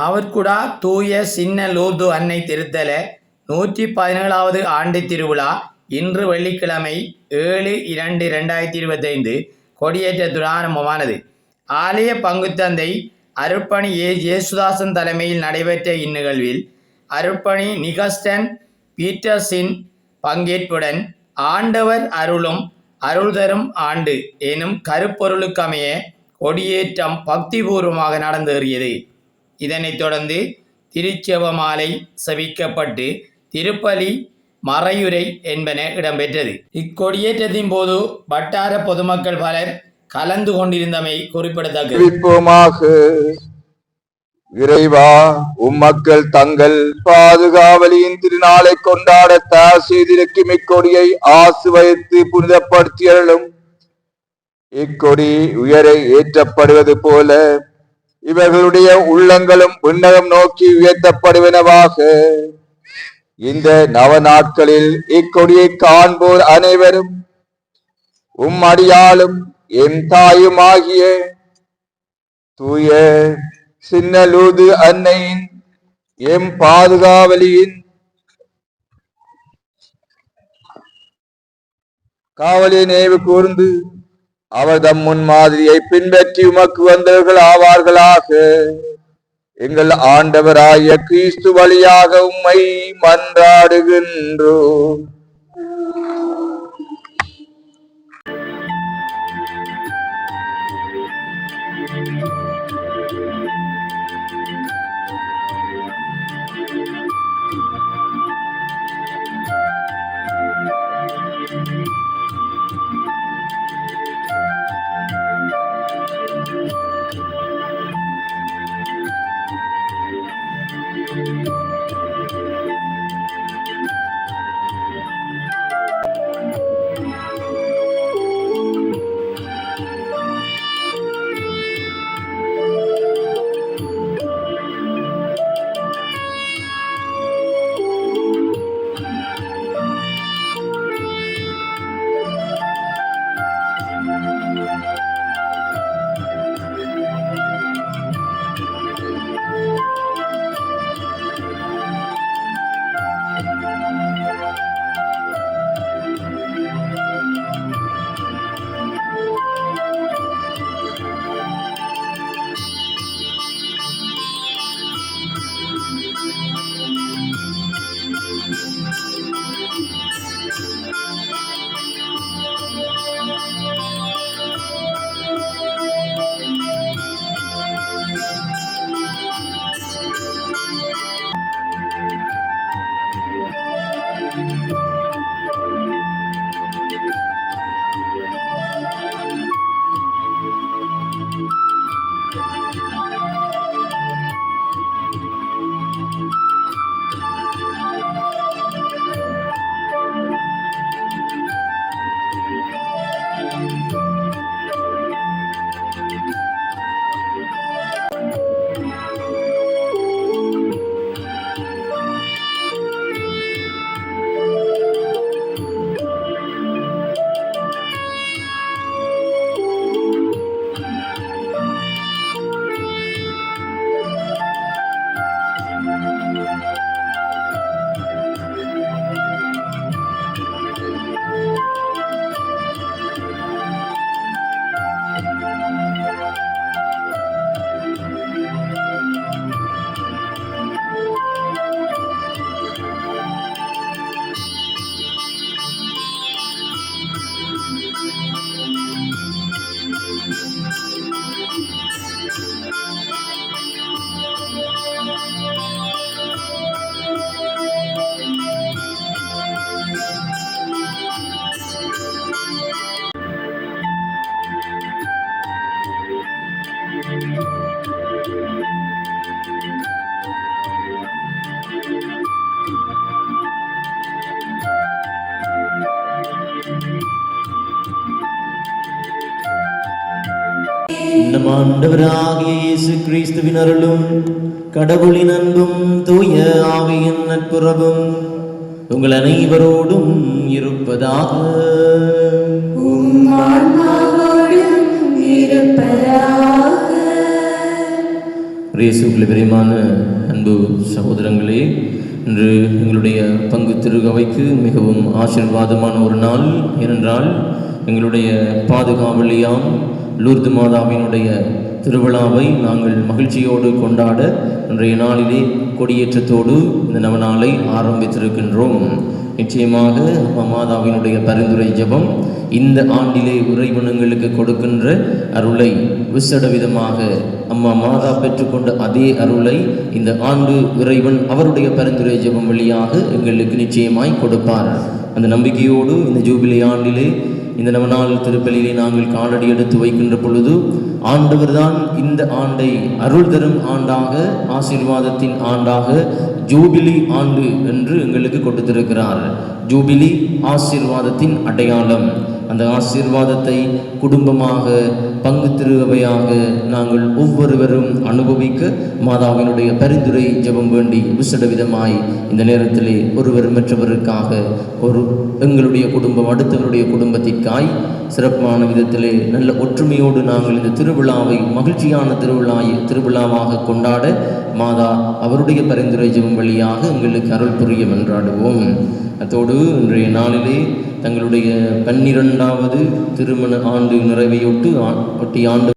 நாவற்குடா தூய சின்ன லூர்து அன்னை திருத்தல 117வது ஆண்டு திருவிழா இன்று வெள்ளிக்கிழமை 7/2/2025 கொடியேற்றத்துடன் ஆரம்பமானது. ஆலய பங்குத்தந்தை அருட்பணி ஏசுதாசன் தலைமையில் நடைபெற்ற இந்நிகழ்வில் அருட்பணி நிகஸ்டன் பீட்டர்ஸின் பங்கேற்புடன் ஆண்டவர் அருளும் அருள் தரும் ஆண்டு எனும் கருப்பொருளுக்கமைய கொடியேற்றம் பக்திபூர்வமாக நடந்தேறியது. இதனைத் தொடர்ந்து திருச்செவமாலை செபிக்கப்பட்டு திருப்பலி மறையுரை என்பன இடம்பெற்றது. இக்கொடியேற்றத்தின் போது வட்டார பொதுமக்கள் பலர் கலந்து கொண்டிருந்தமை குறிப்பிடத்தக்கது. இறைவா, உம்மக்கள் தங்கள் பாதுகாவலியின் திருநாளை கொண்டாட தயார் செய்திருக்கும் இக்கொடியை ஆசுவைத்து புனிதப்படுத்தியலும் இக்கொடி உயரை ஏற்றப்படுவது போல இவர்களுடைய உள்ளங்களும் விண்ணகம் நோக்கி உயர்த்தப்படுவனவாக. இந்த நவ நாட்களில் இக்கொடியை காண்போர் அனைவரும் அடியாளும் என் தாயுமாகிய தூய சின்ன லூர்து அன்னையின் எம் பாதுகாவலியின் காவலை நினைவு கூர்ந்து அவர் தம் முன்மாதிரியை பின்பற்றி உமக்கு வந்தவர்கள் ஆவார்களாக. எங்கள் ஆண்டவராய கிறிஸ்து வழியாக உம்மை மன்றாடுகின்றோம். நம் ஆண்டவராகிய இயேசு கிறிஸ்துவின் அருளும் கடவுளின் அன்பும் தூய ஆவியின் நட்புறவும் உங்கள் அனைவரோடும் இருப்பதாக. இயேசுவுக்குள் பிரியமான அன்பு சகோதரங்களே, இன்று எங்களுடைய பங்கு திருகவைக்கு மிகவும் ஆசீர்வாதமான ஒரு நாள். ஏனென்றால் எங்களுடைய பாதுகாவலியாம் லூர்து மாதாவினுடைய திருவிழாவை நாங்கள் மகிழ்ச்சியோடு கொண்டாட இன்றைய நாளிலே கொடியேற்றத்தோடு இந்த நவநாளை ஆரம்பித்திருக்கின்றோம். நிச்சயமாக மாதாவினுடைய பரிந்துரை ஜெபம் இந்த ஆண்டிலே இறைவனங்களுக்கு கொடுக்கின்ற அருளை விசேட விதமாக அம்மா மாதா பெற்றுக்கொண்ட அதே அருளை இந்த ஆண்டு இறைவன் அவருடைய பரிந்துரை ஜெபம் வழியாக எங்களுக்கு நிச்சயமாய் கொடுப்பார். அந்த நம்பிக்கையோடு இந்த ஜூபிலி ஆண்டிலே இந்த நவநாள் திருப்பலியிலே நாங்கள் காலடி எடுத்து வைக்கின்ற பொழுது ஆண்டவர் தான் இந்த ஆண்டை அருள் தரும் ஆண்டாக, ஆசீர்வாதத்தின் ஆண்டாக, ஜூபிலி ஆண்டு என்று எங்களுக்கு கொடுத்திருக்கிறார். ஜூபிலி ஆசீர்வாதத்தின் அடையாளம். அந்த ஆசீர்வாதத்தை குடும்பமாக, பங்கு திருவையாக நாங்கள் ஒவ்வொருவரும் அனுபவிக்க மாதாவினுடைய பரிந்துரை ஜெபம் வேண்டி விசேட விதமாய் இந்த நேரத்திலே ஒருவர் மற்றவருக்காக, எங்களுடைய குடும்பம் அடுத்தவருடைய குடும்பத்திற்காய் சிறப்பான விதத்திலே நல்ல ஒற்றுமையோடு நாங்கள் இந்த திருவிழாவை மகிழ்ச்சியான திருவிழாவாக கொண்டாட மாதா அவருடைய பரிந்துரை ஜெபம் வழியாக எங்களுக்கு அருள் புரிய மன்றாடுவோம். அத்தோடு இன்றைய நாளிலே தங்களுடைய 12வது திருமண ஆண்டு நிறைவையொட்டி ஆண்டு